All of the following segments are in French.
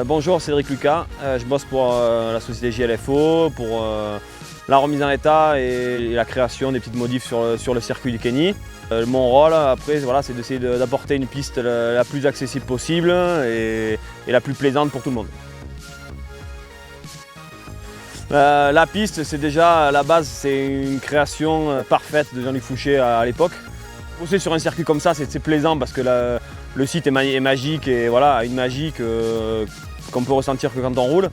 Bonjour, Cédric Lucas. Je bosse pour la société JLFO, pour la remise en état et la création des petites modifs sur le circuit du Kenny. Mon rôle après, voilà, c'est d'essayer d'apporter une piste la plus accessible possible et la plus plaisante pour tout le monde. La piste, c'est déjà à la base, c'est une création parfaite de Jean-Luc Fouché à l'époque. Bosser sur un circuit comme ça, c'est plaisant parce que le site est magique et voilà, a une magie qu'on peut ressentir que quand on roule.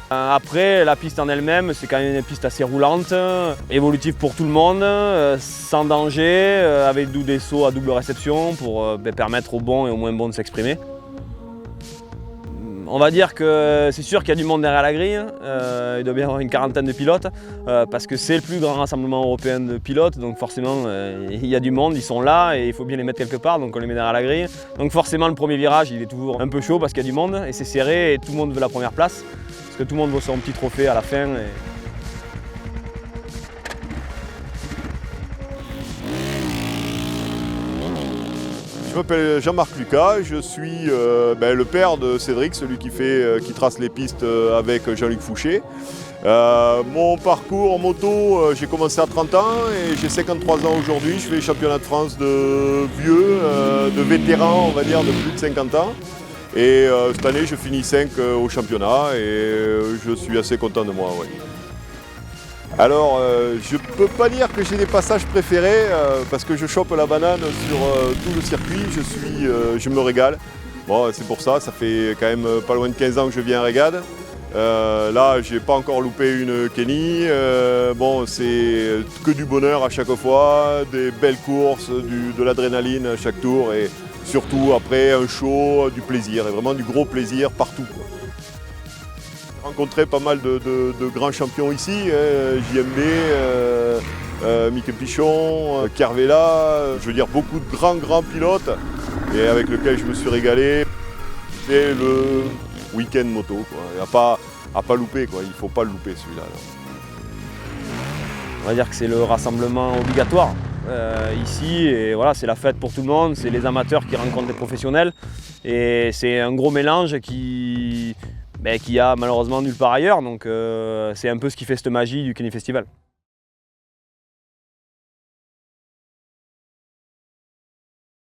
Après, la piste en elle-même, c'est quand même une piste assez roulante, évolutive pour tout le monde, sans danger, avec des sauts à double réception pour permettre aux bons et aux moins bons de s'exprimer. On va dire que c'est sûr qu'il y a du monde derrière la grille, il doit bien y avoir une quarantaine de pilotes, parce que c'est le plus grand rassemblement européen de pilotes, donc forcément il y a du monde, ils sont là et il faut bien les mettre quelque part, donc on les met derrière la grille. Donc forcément le premier virage il est toujours un peu chaud parce qu'il y a du monde et c'est serré et tout le monde veut la première place, parce que tout le monde veut son petit trophée à la fin. Je m'appelle Jean-Marc Lucas, je suis le père de Cédric, celui qui trace les pistes avec Jean-Luc Fouché. Mon parcours en moto, j'ai commencé à 30 ans et j'ai 53 ans aujourd'hui. Je fais les championnats de France de vieux, de vétérans, on va dire, de plus de 50 ans. Et cette année, je finis 5 au championnat et je suis assez content de moi. Ouais. Alors, je ne peux pas dire que j'ai des passages préférés parce que je chope la banane sur tout le circuit, je me régale. Bon, c'est pour ça, ça fait quand même pas loin de 15 ans que je viens à Régade. Là, j'ai pas encore loupé une Kenny. Bon, c'est que du bonheur à chaque fois, des belles courses, de l'adrénaline à chaque tour et surtout après un show, du plaisir et vraiment du gros plaisir partout, quoi. J'ai rencontré pas mal de grands champions ici, JMB, Mickey Pichon, Kervela, je veux dire beaucoup de grands pilotes et avec lesquels je me suis régalé. C'est le week-end moto, quoi. Il n'y a pas louper, quoi. Il ne faut pas le louper celui-là. On va dire que c'est le rassemblement obligatoire ici et voilà, c'est la fête pour tout le monde, c'est les amateurs qui rencontrent des professionnels et c'est un gros mélange qu'il y a malheureusement nulle part ailleurs, donc c'est un peu ce qui fait cette magie du Kenny Festival.